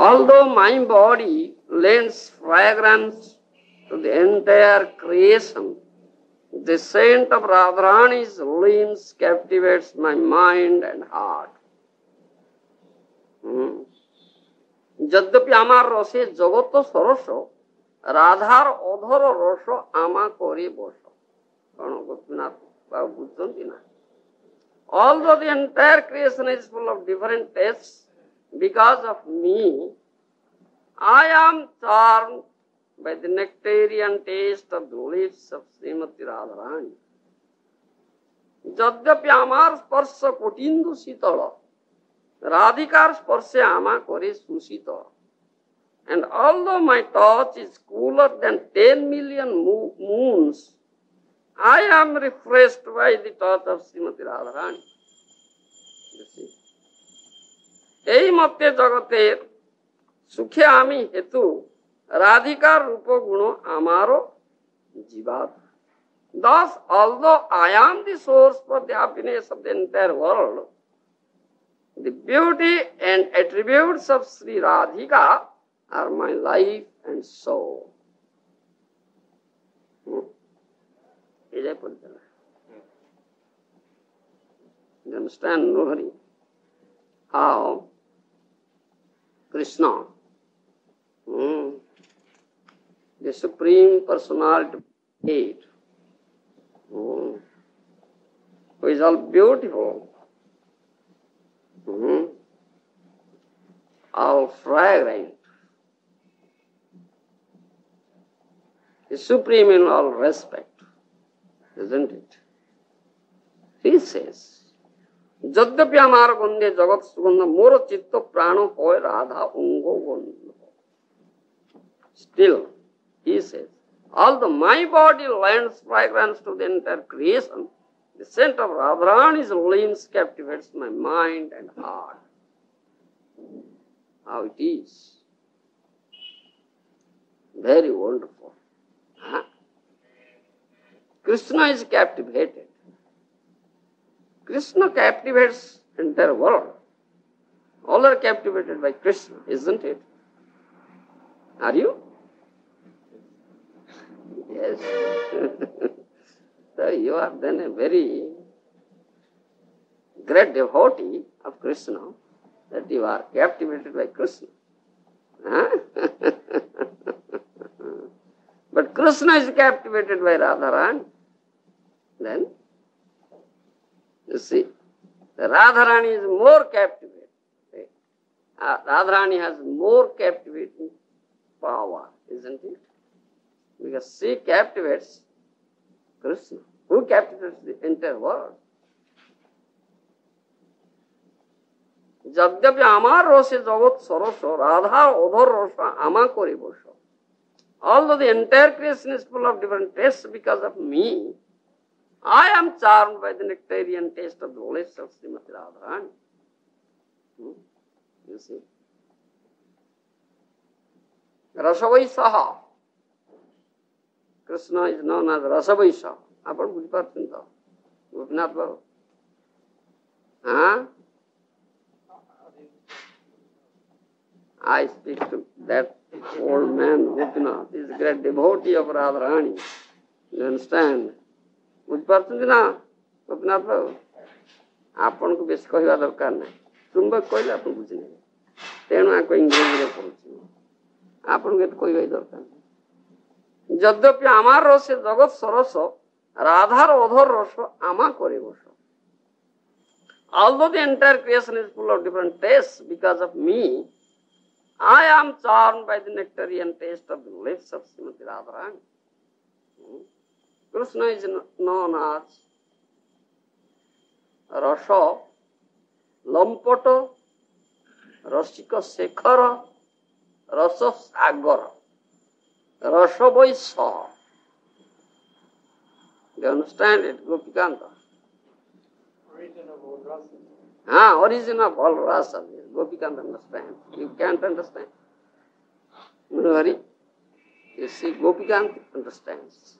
Although my body lends fragrance to the entire creation, the scent of Radharani's limbs captivates my mind and heart. যদ্যপি আমার রসে জগৎ সরস, রাধার অধর রস আমা করে বস। কଣ গোপীনাথ বাবু বুঝছেন না? Although the entire creation is full of different tastes, because of me, I am charmed by the nectarian taste of the lips of Srimati Radharani. যদ্যপি আমার স্পর্শ কটিন্দু শীতল, রাধিকার স্পর্শে আমা করে সুশীতল. And although my touch is cooler than 10 million moons, I am refreshed by the touch of Srimati Radharani. এই মতে জগতের সুখে আমি হেতু রাধিকার রূপ গুণ আমারও জীবাত. Thus, although I am the source for the happiness of the entire world, the beauty and attributes of Sri Radhika are my life and soul. You understand, Rohari? How Krishna, the Supreme Personality of Godhead, who is all beautiful, all fragrant, is supreme in all respect, isn't it? He says, যদ্যপি আমার গন্ধে জগৎ সুগন্ধ, মোর চিত্ত প্রাণ হয় রাধা অঙ্গ গন্ধ. Still, he says, although my body lends fragrance to the entire creation, the scent of Radharani's limbs captivates my mind and heart. How it is. Very wonderful. Huh? Krishna is captivated. Krishna captivates the entire world. All are captivated by Krishna, isn't it? Are you? Yes. So you are then a very great devotee of Krishna, that you are captivated by Krishna. Huh? But Krishna is captivated by Radharani. Then, you see, the Radharani is more captivated. Radharani has more captivating power, isn't it? Because she captivates Krishna, who captivates the entire world. যদ্যপি আমার রসে জগৎ সরস, রাধার অধর রস আমা করে বস. Although the entire creation is full of different tastes because of me, I am charmed by the nectarian taste of the lips of Srimati Radharani. You see. Rasavaishaha. Krishna is known as Rasavaishaha. Apan bujiparchen to? Gopinath Babu. Huh? I speak to that old man, Gopinath. He is a great devotee of Radharani. You understand? ବୁଝିପାରୁଛନ୍ତି ନା ଗୋପୀନାଥ ବାବୁ? ଆପଣଙ୍କୁ ବେଶୀ କହିବା ଦରକାର ନାହିଁ. ଚୁମ୍ବକ କହିଲେ ଆପଣ ବୁଝିନେବେ. ତେଣୁ ଆକୁ ଇଂରେଜୀରେ ପଢୁଛି. ଆପଣଙ୍କୁ ଏତେ କହିବା ଦରକାର ନାହିଁ. ଯଦ୍ୟପି আমার রসে জগৎ সরস, রাধার অধর রস আমা করে বস. Although the entire creation is full of different tastes because of me, I am charmed by the nectarian taste of the lips of Srimati Radharani. Krishna is known as Rasa, Lampoto, Rasika Shekhara, Rasa Sagara, Rasa Vaisa. Do you understand it, Gopikanta? Origin of all rasa. Origin of all rasa. Gopikanta understand. You can't understand. Muruhari, you see, Gopikanta understands.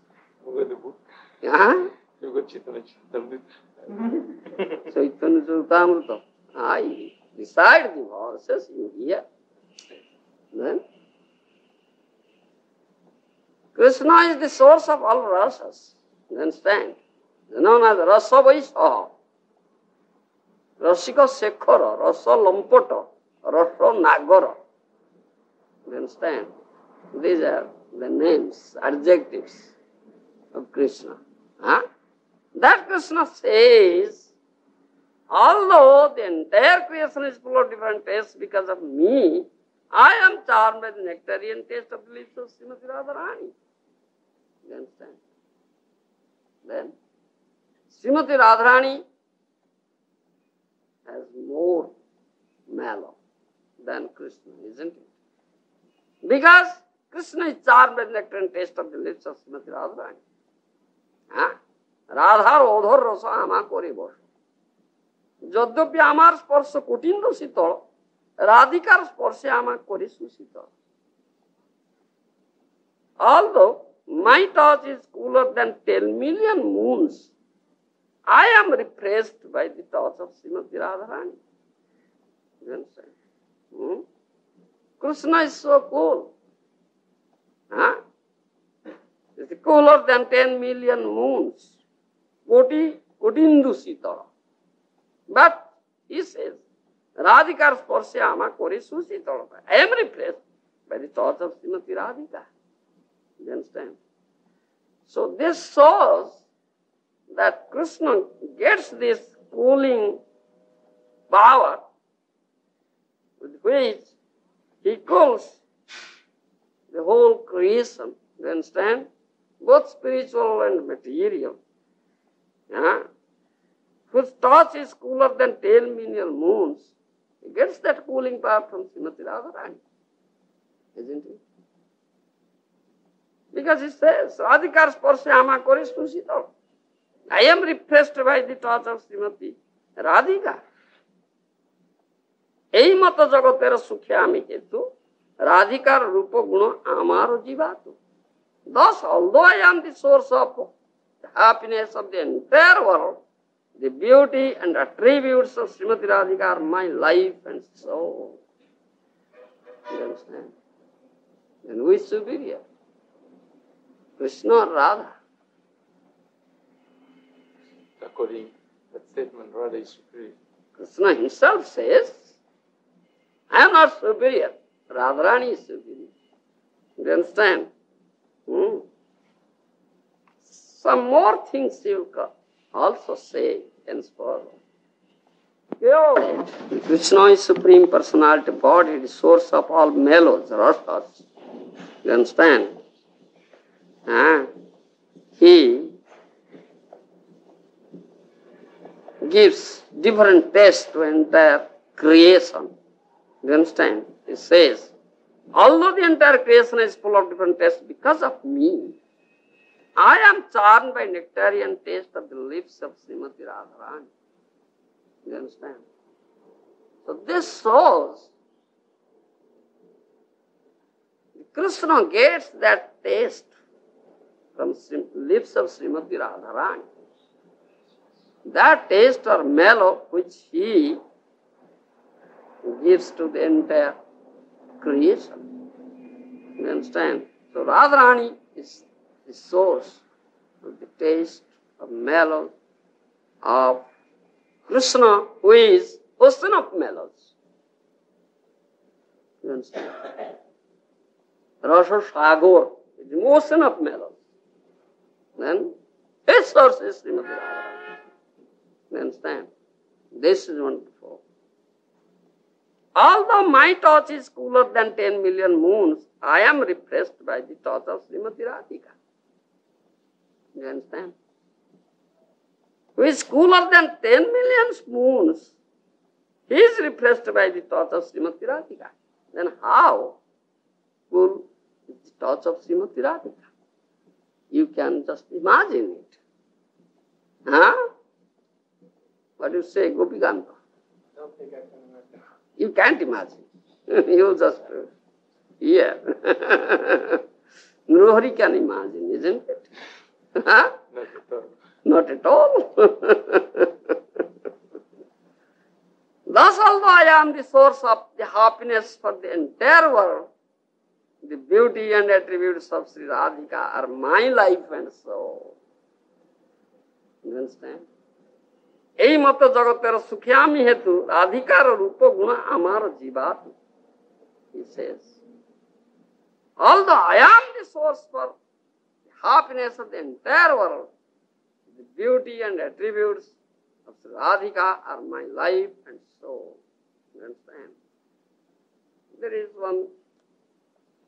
Caitanya-caritāmṛta. I recite the verses, you hear. Then Krishna is the source of all rasas. You understand? Known as Rasa Vaishaha, Rasika Shekhara, Rasa Lampata, Rasa Nagara. You understand? These are the names, adjectives of Krishna. Huh? That Krishna says, although the entire creation is full of different tastes because of me, I am charmed by the nectarian taste of the lips of Srimati Radharani. You understand? Then, Srimati Radharani has more mellow than Krishna, isn't it? Because Krishna is charmed by the nectarian taste of the lips of Srimati Radharani. Huh? Radhar odhor rasa ama kore bosho. Jodyopi amar sparsha kutindo sitala, Radhikar sparsha ama kore susitala. Although my touch is cooler than 10 million moons, I am refreshed by the touch of Srimati Radharani. You understand? Krishna is so cool. Huh? It's cooler than 10 million moons. Kotindu sitala. But he says, Radhikar sparsha ama kore susitala. I am refreshed by the touch of Srimati Radhika. You understand? So this shows that Krishna gets this cooling power with which he cools the whole creation. You understand? Both spiritual and material. Whose touch is cooler than 10 million moons. He gets that cooling power from Srimati Radharani. Isn't it? Because he says, Radhikar sparsha ama kore susitala. I am refreshed by the touch of Srimati Radhika. Ei mata jagatera sukhe ami ketu, Radhikar rupa guna amaro jivatu. Thus, although I am the source of the happiness of the entire world, the beauty and attributes of Srimati Radhika are my life and soul. You understand? Then who is superior? Krishna or Radha? According to that statement, Radha is superior. Krishna himself says, I am not superior. Radharani is superior. You understand? Some more things you will also say henceforward. Krishna is Supreme Personality Body, the source of all mellows, rasas. You understand? He gives different tastes to entire creation. You understand? He says, although the entire creation is full of different tastes because of me, I am charmed by nectarian taste of the lips of Srimati Radharani. You understand? So this shows Krishna gets that taste from lips of Srimati Radharani. That taste or mellow which he gives to the entire creation. You understand? So Radharani is the source of the taste of mellow of Krishna, who is ocean of mellows. You understand? Rasa Sagar is the ocean of mellows. Then his source is Srimati Radharani. You understand? This is wonderful. Although my touch is cooler than 10 million moons, I am refreshed by the touch of Srimati Radhika. You understand? Who is cooler than 10 million moons, he is refreshed by the touch of Srimati Radhika. Then how cool is the touch of Srimati Radhika? You can just imagine it. What do you say, Gopikanta? Don't think I can imagine. You can't imagine. You just hear. Nobody can imagine, isn't it? Not at all. Thus, although I am the source of the happiness for the entire world, The beauty and attributes of Sri Radhika are my life and soul. You understand? এই মত জগতের সুখে আমি হেতু রাধিকার রূপ গুণ আমার জীবাত্মা. He says, although I am the source for the happiness of the entire world, the beauty and attributes of Sri Radhika are my life and soul. You understand? There is one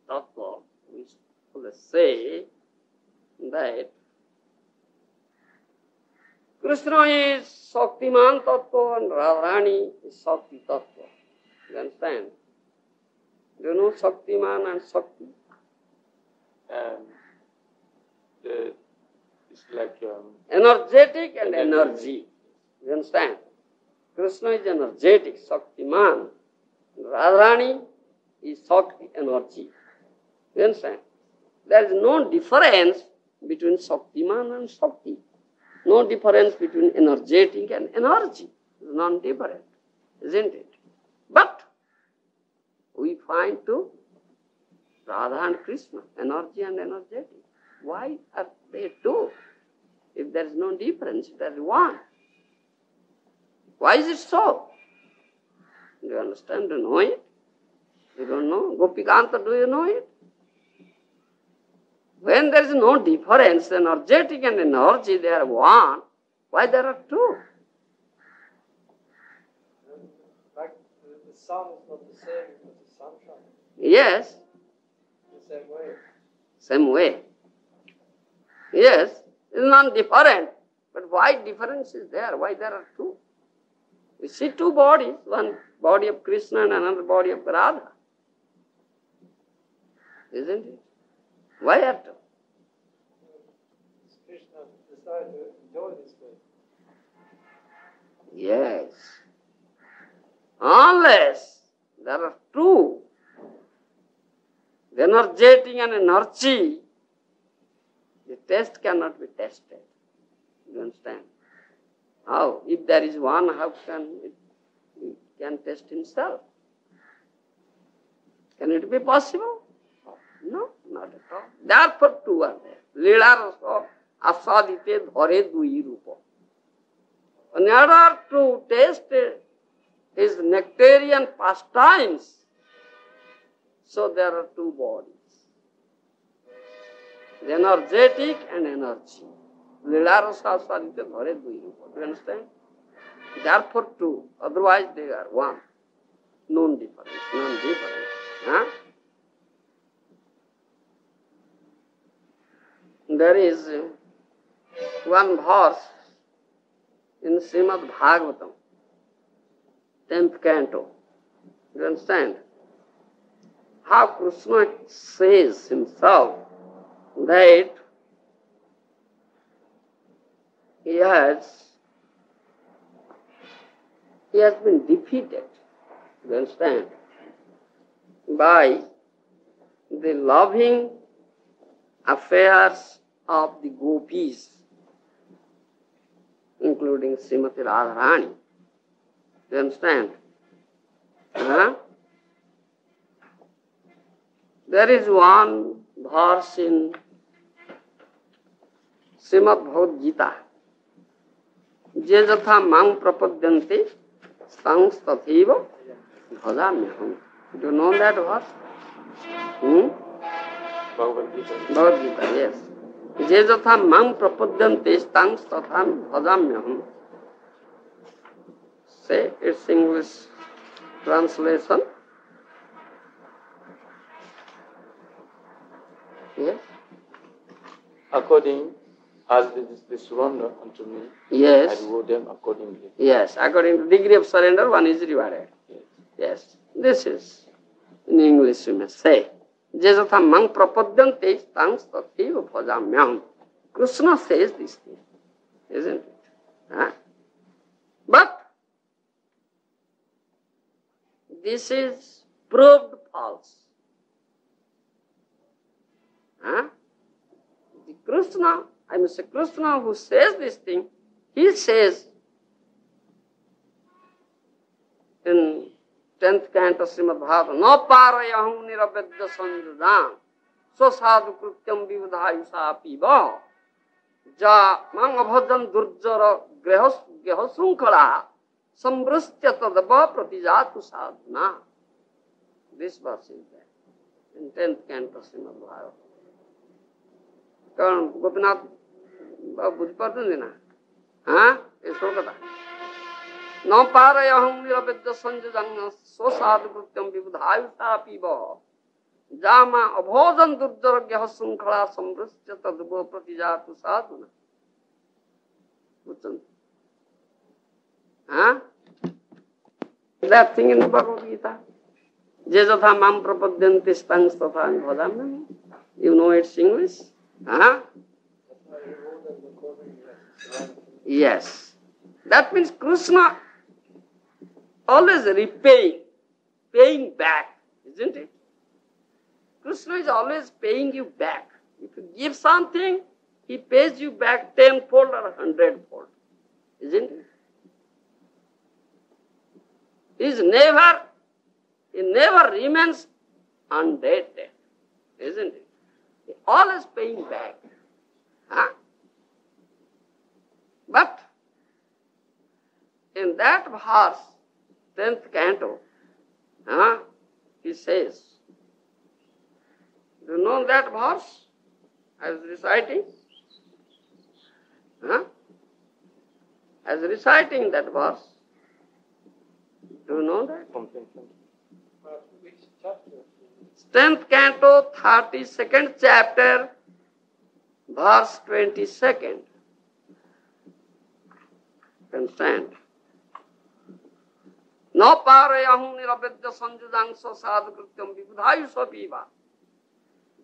tattva which will say that Krishna is Shaktiman tattva and Radharani is Shakti tattva. You understand? Do you know Shaktiman and Shakti? It's like energetic and energy. You understand? Krishna is energetic, Shaktiman. Radharani is Shakti, energy. You understand? There is no difference between Shaktiman and Shakti. No difference between energetic and energy. It's non-different, isn't it? But we find too Radha and Krishna, energy and energetic. Why are they two? If there is no difference, there is one. Why is it so? Do you understand? Do you know it? You don't know? Gopikanta, do you know it? When there is no difference, energetic and energy, they are one. Why there are two? Like the sun is not the same as the sunshine. Yes. The same way. Same way. Yes, it's non-different. But why difference is there? Why there are two? We see two bodies, one body of Krishna and another body of Radha. Isn't it? Why are two? Krishna decided to enjoy this way. Yes. Unless there are two, the energetic and energy, the test cannot be tested. You understand? How? If there is one, how can it can test himself? Can it be possible? No, not at all. Therefore two are there. Līlā rasa asadite dhare dui rupa. In order to taste his nectarian pastimes, so there are two bodies. The energetic and energy. Līlā rasa asadite dhare dui rupa. Do you understand? Therefore two. Otherwise they are one. Non-difference. Non-difference. Huh? There is one verse in Srimad Bhagavatam, 10th canto. You understand? How Krishna says himself that he has been defeated, you understand, by the loving affairs of the gopis, including Srimati Radharani. You understand? Huh? There is one verse in Srimad Bhagavad Gita. Je jatha mang prapadyante stang tathaiva bhajamyaham. Do you know that verse? Bhagavad Gita. Bhagavad Gita, yes. Je jatha mang prapadyante stang tatham bhajamyaham. Say its English translation. Yes. According as they surrender unto me, Yes. I reward them accordingly. Yes, according to degree of surrender, one is rewarded. Yes. Yes, this is in English we may say. Jajatha mang prapadyante stang tathaiva bhajamyaham. Krishna says this thing, isn't it? Huh? But this is proved false. Huh? The Krishna, I must say Krishna who says this thing, he says in 10th canto Srimad Bhagavatam, no parayaham niravedya sanjadam, so sadhu krutyam vivadhayusa piva, ja mang abhajan durjara grehasunkala, sambrastya tadava pratijatu sadhana. This verse is there in 10th canto Srimad Bhagavatam. কারণ গোপীনাথ বুঝতে পারতেন না, হ্যাঁ এই শ্লোকটা ন পারয়হং নিরবেদ্য সঞ্জয়ং স্বসাধু কৃত্যম বিবুধায়ুষা পিব জামা অভোজন দুর্জরজ্ঞ শৃঙ্খলা সমৃষ্ট তদ্ব প্রতিজাতু সাধুনা। বুঝছেন? হ্যাঁ, that thing in Bhagavad Gita, je jatha mam prapadyanti stang tatha ami bhajami. You know its English? Huh? Yes. That means Krishna always repaying, paying back, isn't it? Krishna is always paying you back. If you give something, he pays you back 10-fold or 100-fold, isn't it? He never remains undated, isn't it? He always paying back. Huh? But in that verse, 10th canto, he says, do you know that verse? I was reciting. I was reciting that verse. Do you know that? Which chapter? 10th canto, 32nd chapter, verse 22nd. Understand? No parayahum niravedya sanjudangsa sadhu krityam vibudhayusha piva.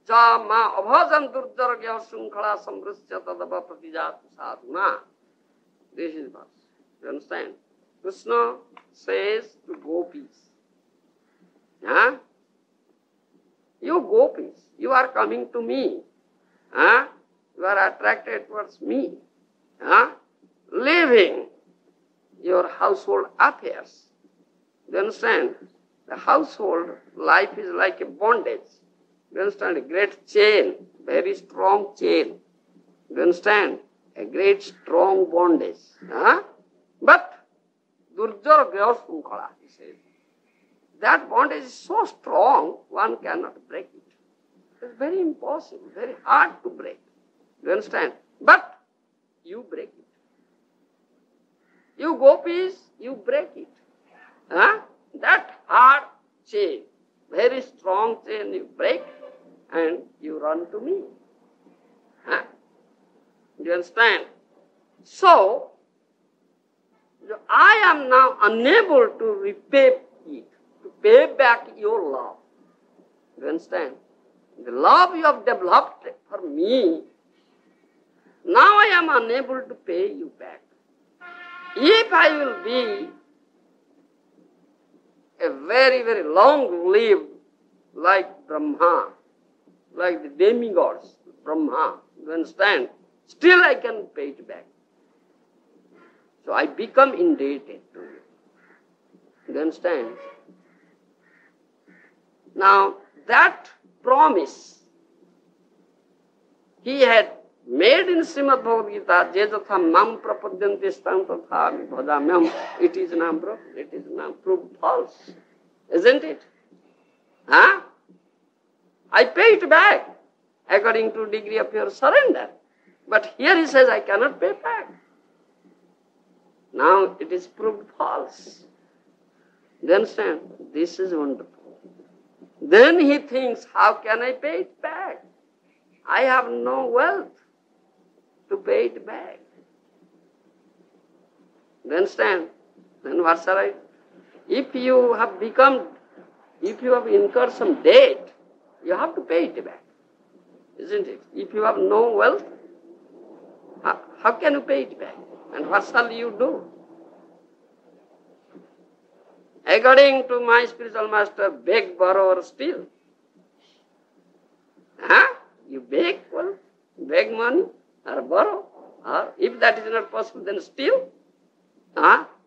Ja ma abhajan durjaragya shrinkhala sambristya tadava pratijatu sadhuna. This is verse. You understand? Krishna says to gopis, you gopis, you are coming to me. You are attracted towards me. Leaving your household affairs. You understand? The household life is like a bondage. You understand? A great chain, very strong chain. You understand? A great strong bondage. But Durjara Grihasunkala, he says. That bondage is so strong, one cannot break it. It's very impossible, very hard to break. You understand? But you break it. You gopis, you break it. That hard chain, very strong chain you break and you run to me. You understand? So, I am now unable to repay it, to pay back your love. You understand? The love you have developed for me, now I am unable to pay you back. If I will be a very, very long-lived like Brahma, like the demigods, Brahma, you understand? Still I can pay it back. So I become indebted to you. You understand? Now that promise he had made in Srimad Bhagavad Gita, je jatha mam prapadyanti stang tatha ami bhajamyam, it is now broken, it is now proved false. Isn't it? I pay it back according to degree of your surrender. But here he says, I cannot pay back. Now it is proved false. You understand? This is wonderful. Then he thinks, how can I pay it back? I have no wealth to pay it back. You understand? Then what shall I? If you have incurred some debt, you have to pay it back. Isn't it? If you have no wealth, how can you pay it back? And what shall you do? According to my spiritual master, beg, borrow or steal. You beg, well, beg money or borrow. Or if that is not possible, then steal.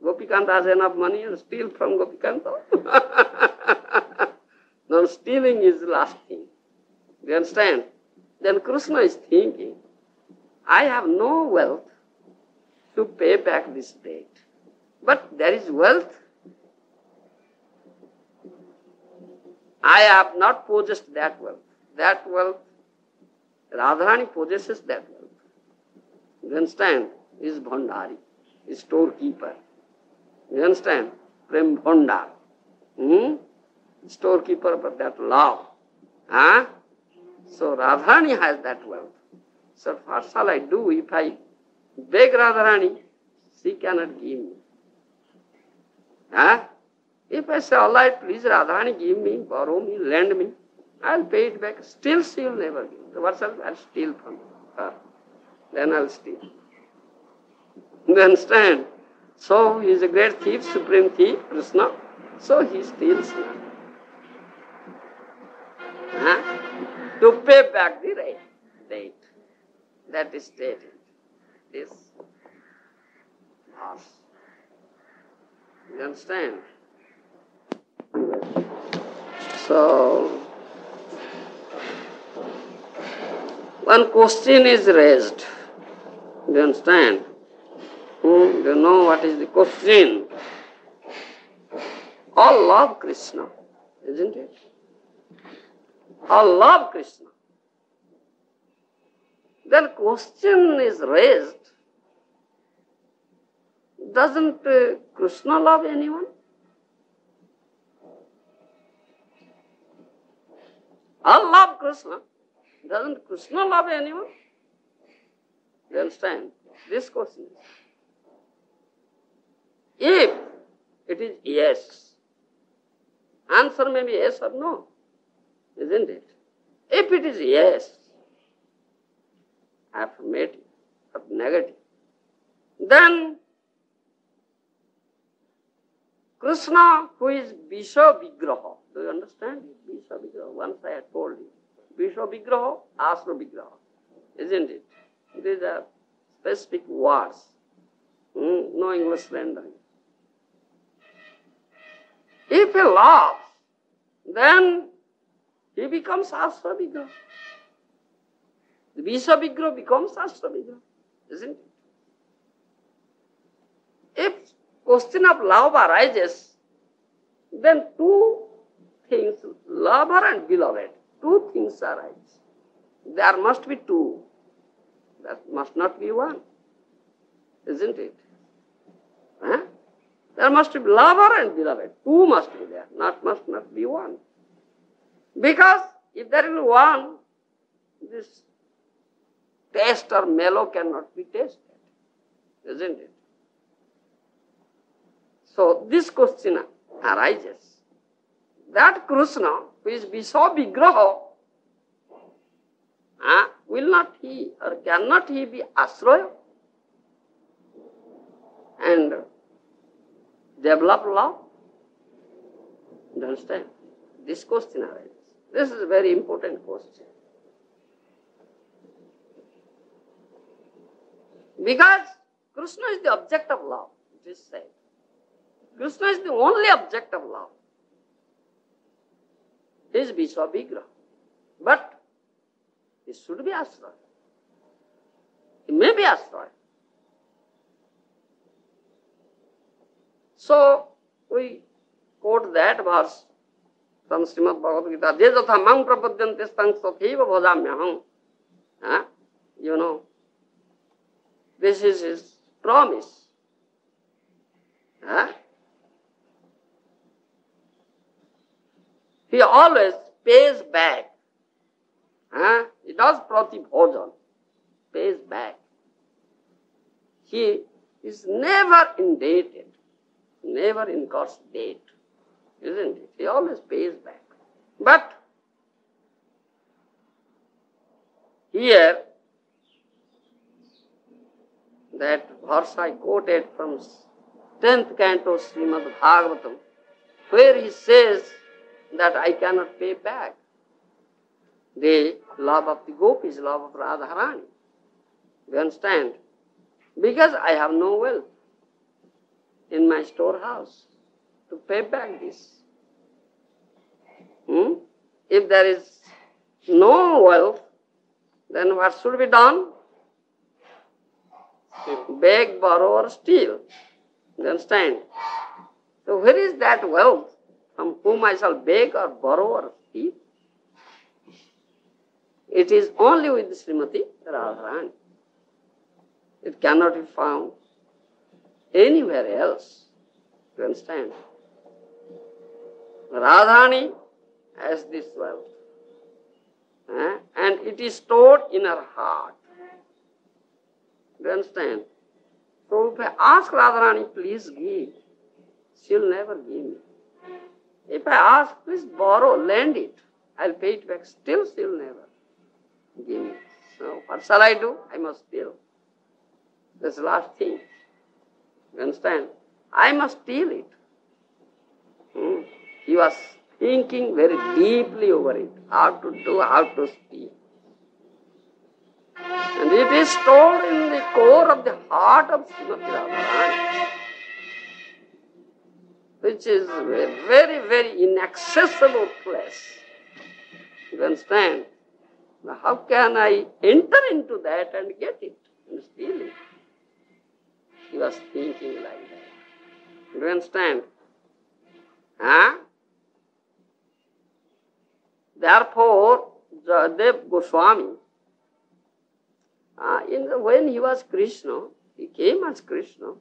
Gopikanta has enough money and steal from Gopikanta. Now stealing is the last thing. Do you understand? Then Krishna is thinking, I have no wealth to pay back this debt. But there is wealth. I have not possessed that wealth. That wealth, Radharani possesses that wealth. You understand? He is Bhandari, he is storekeeper. You understand? Prem Bhandar. Storekeeper of that love. Huh? So Radharani has that wealth. So what shall I do if I beg Radharani? She cannot give me. Huh? If I say, all right, please Radharani, give me, borrow me, lend me, I'll pay it back. Still she will never give. So what shall I'll steal from her. Then I'll steal. You understand? So he is a great thief, supreme thief, Krishna. So he steals now. Huh? To pay back the debt. That is stated. This verse. You understand? So, one question is raised. Do you understand? Do you know what is the question? All love Krishna, isn't it? All love Krishna. Then question is raised, doesn't Krishna love anyone? All love Krishna. Doesn't Krishna love anyone? You understand? This question is. If it is yes, answer may be yes or no, isn't it? If it is yes, affirmative or negative, then Krishna, who is Visha Vigraha, do you understand? Visha Vigraha, once I had told you. Visha Vigraha, Asra Vigraha, isn't it? These are specific words, no English rendering. If he loves, then he becomes Asra Vigraha. The Visha Vigraha becomes Asra Vigraha, isn't it? If question of love arises, then two things, lover and beloved, two things arise. There must be two. That must not be one, isn't it? Huh? There must be lover and beloved. Two must be there, must not be one. Because if there is one, this taste or mellow cannot be tasted, isn't it? So this question arises, that Krishna, who is Visha Vigraha, will not he or cannot he be Asraya and develop love? You understand? This question arises. This is a very important question. Because Krishna is the object of love, it is said. Krishna is the only object of love. He is Visha Vigraha. But he should be Asraya. He may be Asraya. So we quote that verse from Srimad Bhagavad Gita. Je jatha mam prapadyante stang satheva bhajamyaham. You know, this is his promise. He always pays back. He does pratibhojan, pays back. He is never indebted, never incurs debt, isn't it? He always pays back. But here, that verse I quoted from 10th canto Srimad Bhagavatam, where he says that I cannot pay back the love of the gopis, love of Radharani. You understand? Because I have no wealth. in my storehouse to pay back this. If there is no wealth, then what should be done? Beg, borrow or steal. You understand? So where is that wealth from whom I shall beg or borrow or steal? It is only with Srimati Radharani. It cannot be found anywhere else. You understand? Radharani has this wealth. And it is stored in her heart. You understand? So if I ask Radharani, please give, she'll never give me. If I ask, please borrow, lend it, I'll pay it back, still she'll never give me. So what shall I do? I must steal. That's the last thing. You understand? I must steal it. He was thinking very deeply over it, how to do, how to steal. And it is stored in the core of the heart of Srimati Radharani, which is a very, very inaccessible place. You understand? Now how can I enter into that and get it and steal it? He was thinking like that. You understand? Therefore, Jayadev Goswami, when he was Krishna, he came as Krishna.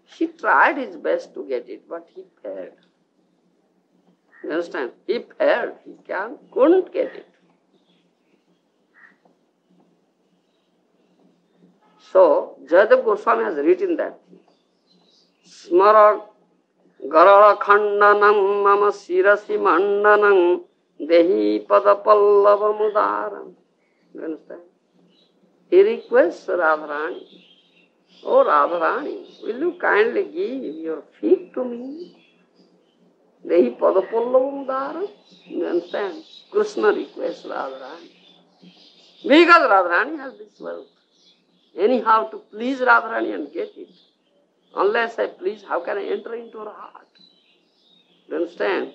He tried his best to get it, but he failed. You understand? He failed. He couldn't get it. So, Jayadev Goswami has written that. Smara Garara Khandanam Mama Sirasi Mandanam Dehi Pada Pallava Mudaram. You understand? He requests Radharani, "Oh Radharani, will you kindly give your feet to me? Dehi Pada Pallava Mudaram." You understand? Krishna requests Radharani. Because Radharani has this wealth. Anyhow, to please Radharani and get it. Unless I please, how can I enter into her heart? You understand?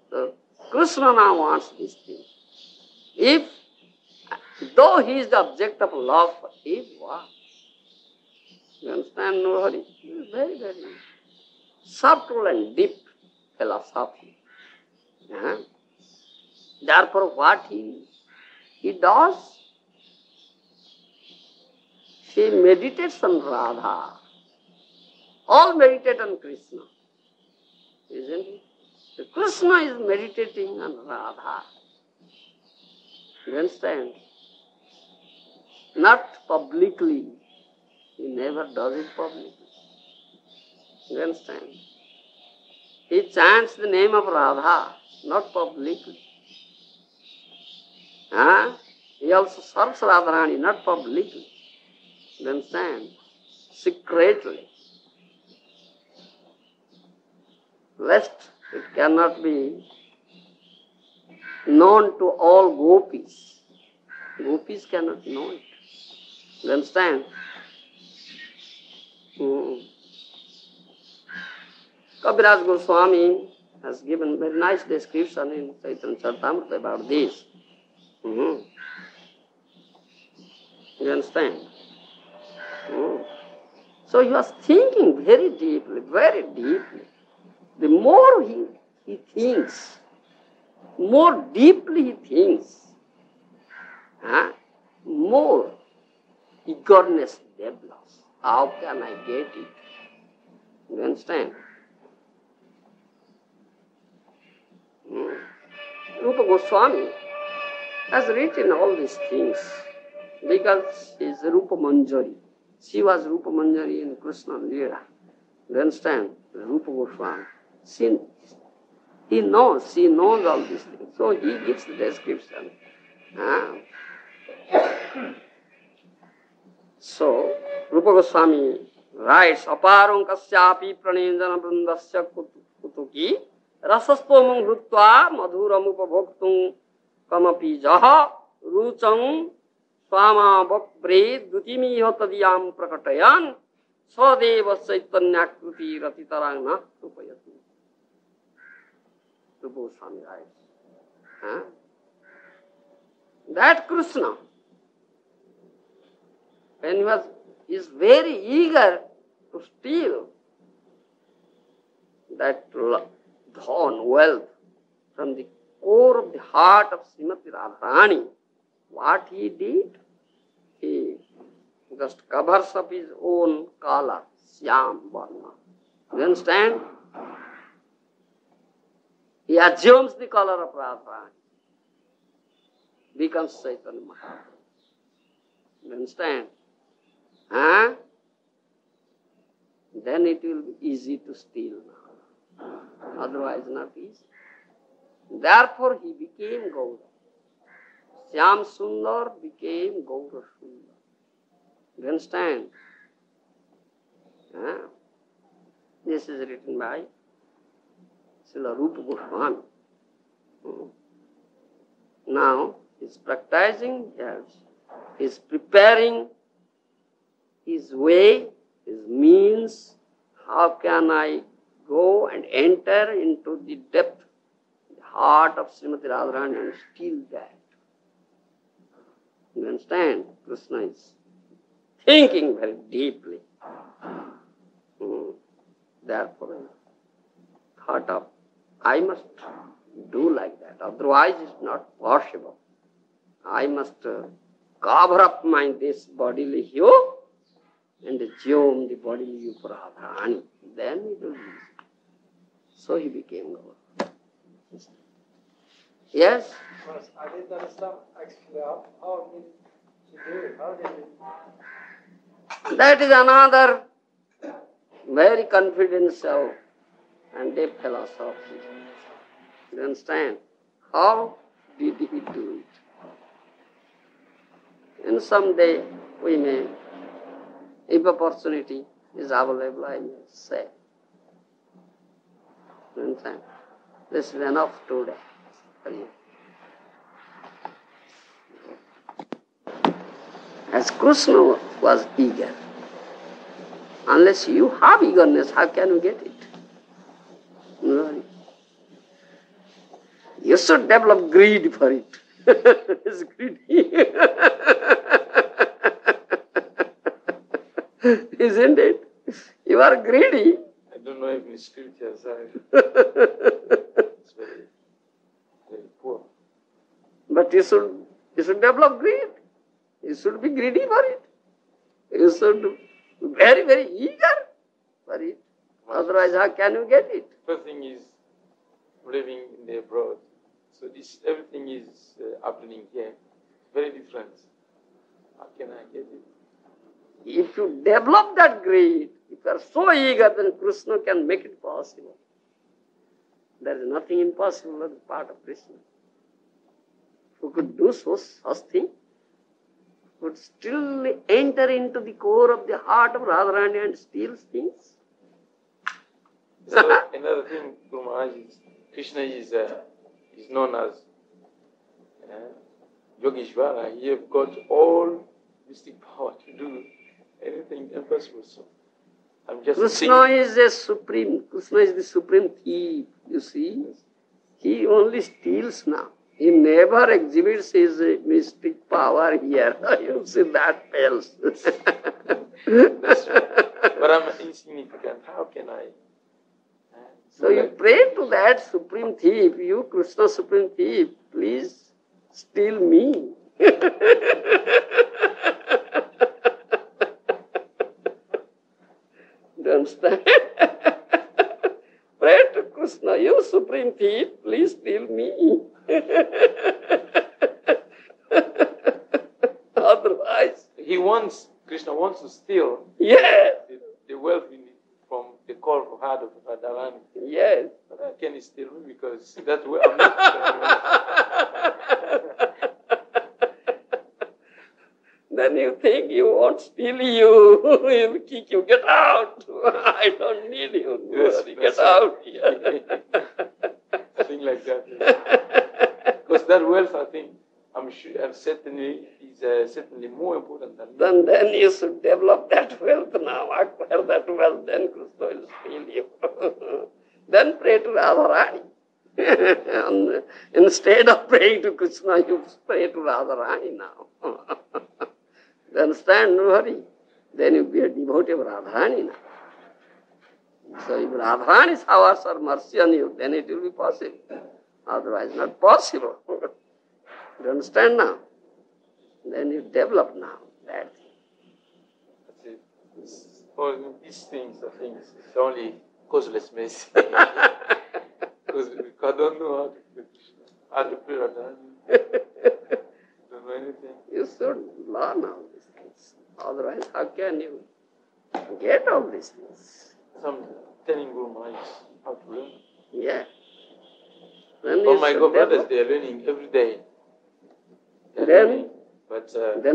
So, Krishna now wants this thing. Though he is the object of love for everyone, you understand, nobody? It is very, very subtle and deep philosophy. Therefore, what he does, he meditates on Radha. All meditate on Krishna, isn't it? So Krishna is meditating on Radha. You understand? Not publicly. He never does it publicly. You understand? He chants the name of Radha, not publicly. He also serves Radharani, not publicly. You understand? Secretly. Lest it cannot be known to all gopis. Gopis cannot know it. You understand? Kaviraj Goswami has given very nice description in Caitanya-caritāmṛta about this. You understand? So he was thinking very deeply, very deeply. The more he thinks, more deeply he thinks, more eagerness develops. How can I get it? You understand? Rupa Goswami has written all these things because he is Rupa Manjari. She was Rupa Manjari in Krishna Ādi-līlā. You understand? Rupa Goswami. She knows all these things. So he gives the description. So, Rupa Goswami writes, Aparam kasyapi pranenjana vrindasya kutuki rasastomam hrutva madhuram upabhoktum kamapi jaha rucham swama vakpre dutimiho tadiyam prakatayan Sadeva Caitanya-caritāmṛta ratitarang krupayati. Swami writes. That Krishna, when he is very eager to steal that dhon, wealth, from the core of the heart of Srimati Radharani, what he did? He just covers up his own color, Syam Varna. You understand? He assumes the color of Radharani, becomes Chaitanya Maharaja. You understand? Then it will be easy to steal now. Otherwise not easy. Therefore he became Gour. Syam Sundar became Gour Sundar. You understand? This is written by Srila Rupa Goswami. Now he is practicing, he is preparing his way, his means. How can I go and enter into the depth, the heart of Srimati Radharani and steal that? You understand? Krishna is thinking very deeply. Therefore, I thought of, I must do like that. Otherwise, it's not possible. I must cover up this bodily hue and assume the bodily hue for Radharani. Then it will be easy. So he became Gour. Yes? I didn't understand actually how did he do it? How did he? That is another very confidential and deep philosophy. You understand? How did he do it? And someday we may, if opportunity is available, I may say. You understand? This is enough today for you. As Krishna was eager, unless you have eagerness, how can you get it? No. You should develop greed for it. It's greedy. Isn't it? You are greedy. I don't know if in scriptures it's very, very poor. But you should develop greed. You should be greedy for it. You should be very, very eager for it. Otherwise, how can you get it? First thing is living in the abroad. So this everything is happening here. Very different. How can I get it? If you develop that greed, if you are so eager, then Krishna can make it possible. There is nothing impossible on the part of Krishna. Who could do such thing, would still enter into the core of the heart of Radharani and steal things. So another thing, Guru Maharaj, is Krishna is known as Yogeshwara. He have got all mystic power to do anything impossible. So I'm just Krishna is the supreme thief, you see. He only steals now. He never exhibits his mystic power here. You see, that fails. That's true. But I'm insignificant. How can I? So you pray to that supreme thief, you Krishna supreme thief, please steal me. Do you understand? Pray to Krishna, you supreme thief, please steal me. Otherwise, Krishna wants to steal the wealth from the core of heart of Radharani. Yes. But how can he steal me? Because that's where I'm not. Then you think you won't steal you. He'll kick you. Get out. I don't need you. Yes, get out here. Thing like that. Because that wealth, I think, I'm sure, certainly is certainly more important than me. Then you should develop that wealth now. acquire that wealth, then Krishna will steal you. Then pray to Radharani. Instead of praying to Krishna, you pray to Radharani now. You understand? No hurry. Then you be a devotee of Radharani now. So if Radharani showers her mercy on you, then it will be possible. Otherwise, not possible. You understand now? Then you develop now that. All these things are things, it's only causeless mercy. Because I don't know how to pray Radharani. Don't know anything. You should learn all these things. Otherwise, how can you get all these things? Some telling Guru Maharaj how to learn. Yeah. Then Oh my God, brothers, they are learning every day. Then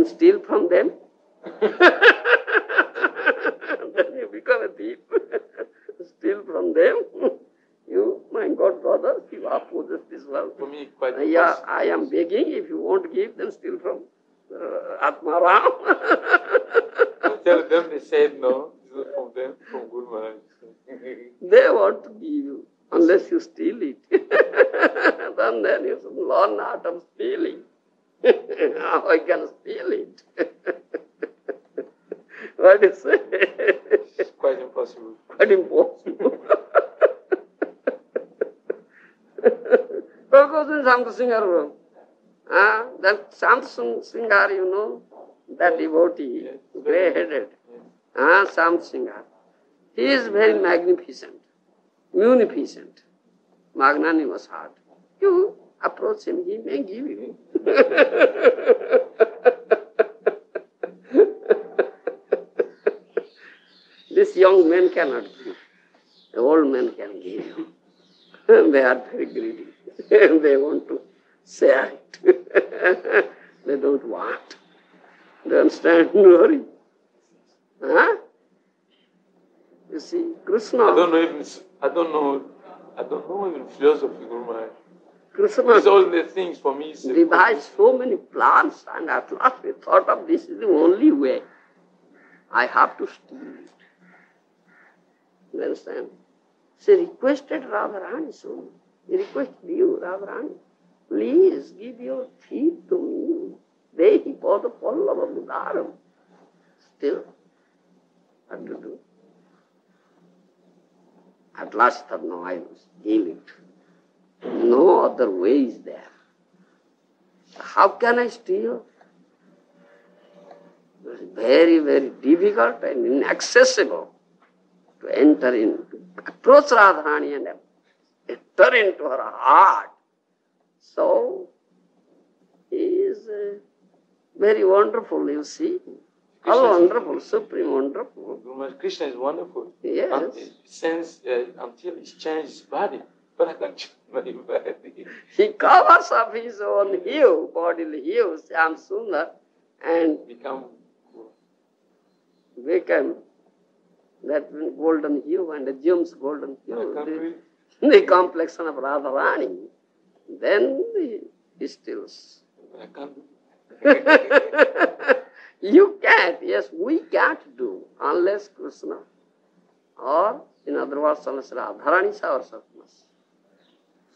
steal from them. Then you become a thief. Steal from them. You, my God, brothers, you are possessed this world. For me, quite I am begging. If you won't give, then steal from Atmaram. I tell them, they said no. This is from them, from Guru Maharaj. They want to give you, unless you steal it. Then you should learn the art of stealing. How I can steal it? What do you say? It's quite impossible. Quite impossible. Samkasingar, that Samkasingar, you know, that devotee, grey-headed, Samkasingar. He is very magnificent, munificent, magnanimous heart. You approach him, he may give you. This young man cannot give. The old man can give you. They are very greedy. They want to share it. They don't want. They understand? No hurry. Huh? You see, Krishna. I don't know even philosophy, Guru Maharaj. Krishna It's all the things for me. devised so many plans, and at last we thought of this is the only way. I have to steal it. You understand? She requested Radharani soon. He requested you, Radharani, please give your feet to me. Dehi pada pallava mudaram. Still, what to do? At last, no, I must steal it. No other way is there. How can I steal? It is very, very difficult and inaccessible to enter in, to approach Radharani and enter into her heart. So, he is very wonderful, you see. How wonderful, supreme wonderful. Guru Maharaj, Krishna is wonderful. Yes. Until he's changed his body. But I can't change my body. He covers up his own hue, bodily hue, Shyam Sundar, and Become that golden hue and the gems golden hue, I the complexion of Radharani. Then he stills. I can't do You can't, yes, we can't do unless Krishna, or in other words, unless Radharani showers us.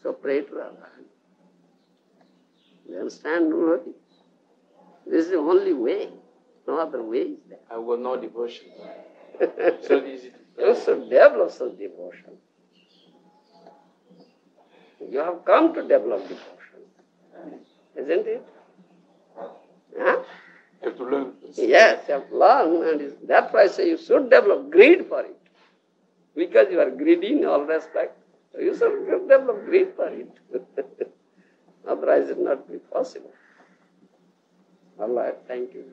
So pray to Radharani. You understand? No? This is the only way. No other way is there. I got no devotion. So easy to You should develop such devotion. You have come to develop devotion. Isn't it? Huh? You have to learn first. Yes, you have to learn, and that's why I say you should develop greed for it. Because you are greedy in all respect, so you should develop greed for it. Otherwise it will not be possible. Allah, thank you.